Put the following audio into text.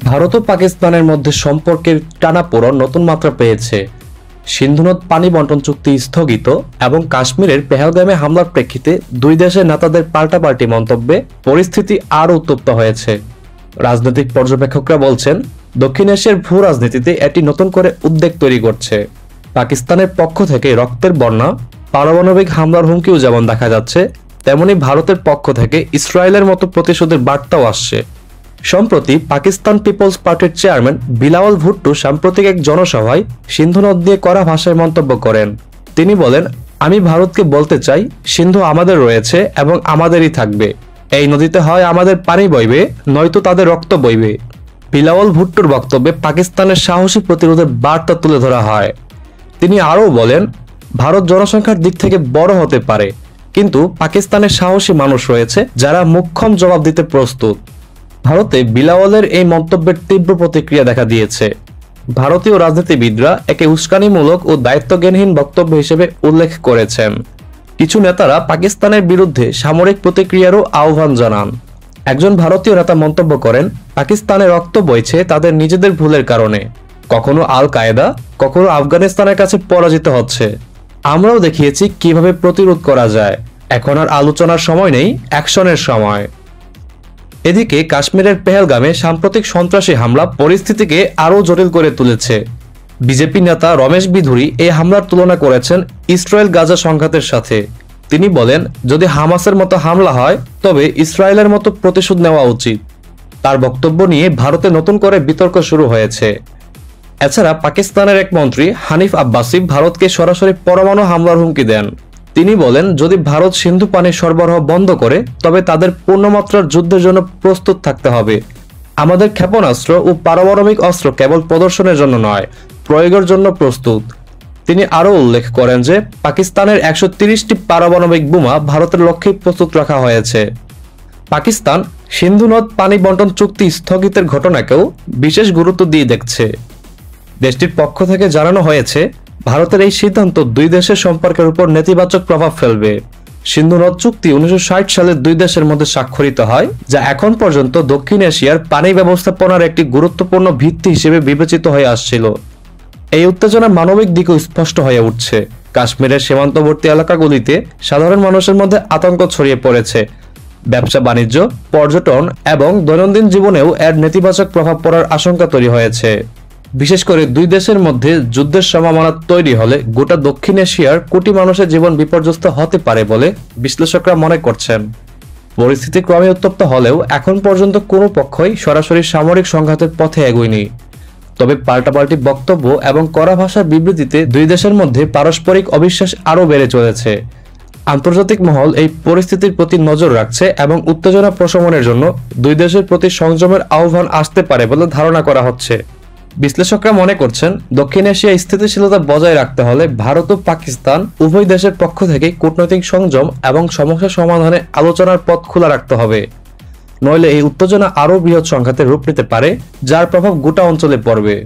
ভারত ও পাকিস্তানের মধ্যে সম্পর্কের টানাপোড়েন নতুন মাত্রা পেয়েছে। সিন্ধু নদ পানি বন্টন চুক্তি স্থগিত এবং কাশ্মীরের পেহেলগামে হামলার প্রেক্ষিতে দুই দেশের নেতাদের পাল্টাপাল্টি মন্তব্যে পরিস্থিতি আরও উত্তপ্ত হয়েছে। রাজনৈতিক পর্যবেক্ষকরা বলছেন, দক্ষিণ এশিয়ার ভূ রাজনীতিতে এটি নতুন করে উদ্বেগ তৈরি করছে। পাকিস্তানের পক্ষ থেকে রক্তের বন্যা, পারমাণবিক হামলার হুমকিও যেমন দেখা যাচ্ছে, তেমনি ভারতের পক্ষ থেকে ইসরায়েলের মতো প্রতিশোধের বার্তাও আসছে। সম্প্রতি পাকিস্তান পিপলস পার্টির চেয়ারম্যান বিলাওয়াল ভুট্টো সাম্প্রতিক এক জনসভায় সিন্ধু নদ নিয়ে কড়া ভাষায় মন্তব্য করেন। তিনি বলেন, আমি ভারতকে বলতে চাই, সিন্ধু আমাদের রয়েছে এবং আমাদেরই থাকবে। এই নদীতে হয় আমাদের পানি বইবে, নয়তো তাদের রক্ত বইবে। বিলাওয়াল ভুট্টোর বক্তব্যে পাকিস্তানের সাহসী প্রতিরোধের বার্তা তুলে ধরা হয়। তিনি আরও বলেন, ভারত জনসংখ্যার দিক থেকে বড় হতে পারে, কিন্তু পাকিস্তানের সাহসী মানুষ রয়েছে যারা মুখ্যম জবাব দিতে প্রস্তুত। ভারতে বিলাওয়ালের এই মন্তব্যের তীব্র প্রতিক্রিয়া দেখা দিয়েছে। ভারতীয় রাজনীতিবিদরা একে উস্কানিমূলক ও দায়িত্বজ্ঞানহীন বক্তব্য হিসেবে উল্লেখ করেছেন। কিছু নেতারা পাকিস্তানের বিরুদ্ধে সামরিক প্রতিক্রিয়ারও আহ্বান জানান। একজন ভারতীয় নেতা মন্তব্য করেন, পাকিস্তানে রক্ত বইছে তাদের নিজেদের ভুলের কারণে। কখনো আল কায়েদা, কখনো আফগানিস্তানের কাছে পরাজিত হচ্ছে। আমরাও দেখিয়েছি কিভাবে প্রতিরোধ করা যায়। এখন আর আলোচনার সময় নেই, অ্যাকশনের সময়। এদিকে কাশ্মীরের পেহেলগামে সাম্প্রতিক সন্ত্রাসী হামলা পরিস্থিতিকে আরও জটিল করে তুলেছে। বিজেপি নেতা রমেশ বিধুরি এই হামলার তুলনা করেছেন ইসরায়েল গাজা সংঘাতের সাথে। তিনি বলেন, যদি হামাসের মতো হামলা হয় তবে ইসরায়েলের মতো প্রতিশোধ নেওয়া উচিত। তার বক্তব্য নিয়ে ভারতে নতুন করে বিতর্ক শুরু হয়েছে। এছাড়া পাকিস্তানের এক মন্ত্রী হানিফ আব্বাসি ভারতকে সরাসরি পরমাণু হামলার হুমকি দেন। তিনি বলেন, যদি ভারত সিন্ধু পানি সরবরাহ বন্ধ করে তবে তাদের পূর্ণমাত্রার যুদ্ধের জন্য প্রস্তুত থাকতে হবে। আমাদের ক্ষেপণাস্ত্র ও পারমাণবিক অস্ত্র কেবল প্রদর্শনের জন্য নয়, প্রয়োগের জন্য প্রস্তুত। তিনি আরও উল্লেখ করেন যে পাকিস্তানের 130টি পারমাণবিক বোমা ভারতের লক্ষ্যে প্রস্তুত রাখা হয়েছে। পাকিস্তান সিন্ধু নদ পানি বন্টন চুক্তি স্থগিতের ঘটনাকেও বিশেষ গুরুত্ব দিয়ে দেখছে। দেশটির পক্ষ থেকে জানানো হয়েছে, ভারতের এই সিদ্ধান্ত দুই দেশের সম্পর্কের উপর নেতিবাচক প্রভাব ফেলবে। সিন্ধু নদ চুক্তি 1960 সালে দুই দেশের মধ্যে স্বাক্ষরিত হয়, যা এখন পর্যন্ত দক্ষিণ এশিয়ার পানি ব্যবস্থাপনার একটি গুরুত্বপূর্ণ ভিত্তি হিসেবে বিবেচিত হয়ে আসছিল। এই উত্তেজনা মানবিক দিকেও স্পষ্ট হয়ে উঠছে। কাশ্মীরের সীমান্তবর্তী এলাকাগুলিতে সাধারণ মানুষের মধ্যে আতঙ্ক ছড়িয়ে পড়েছে। ব্যবসা বাণিজ্য, পর্যটন এবং দৈনন্দিন জীবনেও এর নেতিবাচক প্রভাব পড়ার আশঙ্কা তৈরি হয়েছে। বিশেষ করে দুই দেশের মধ্যে যুদ্ধের সম্ভাবনা তৈরি হলে গোটা দক্ষিণ এশিয়ার কোটি মানুষের জীবন বিপর্যস্ত হতে পারে বলে বিশ্লেষকরা মনে করছেন। পরিস্থিতি ক্রমে উত্তপ্ত হলেও এখন পর্যন্ত কোনো পক্ষই সরাসরি সামরিক সংঘাতের পথে এগোয়নি। তবে পাল্টাপাল্টি বক্তব্য এবং কড়া ভাষার বিবৃতিতে দুই দেশের মধ্যে পারস্পরিক অবিশ্বাস আরও বেড়ে চলেছে। আন্তর্জাতিক মহল এই পরিস্থিতির প্রতি নজর রাখছে এবং উত্তেজনা প্রশমনের জন্য দুই দেশের প্রতি সংযমের আহ্বান আসতে পারে বলে ধারণা করা হচ্ছে। বিশ্লেষকরা মনে করছেন, দক্ষিণ এশিয়ায় স্থিতিশীলতা বজায় রাখতে হলে ভারত ও পাকিস্তান উভয় দেশের পক্ষ থেকে কূটনৈতিক সংযম এবং সমস্যা সমাধানে আলোচনার পথ খোলা রাখতে হবে। নইলে এই উত্তেজনা আরও বৃহৎ সংঘাতের রূপ নিতে পারে, যার প্রভাব গোটা অঞ্চলে পড়বে।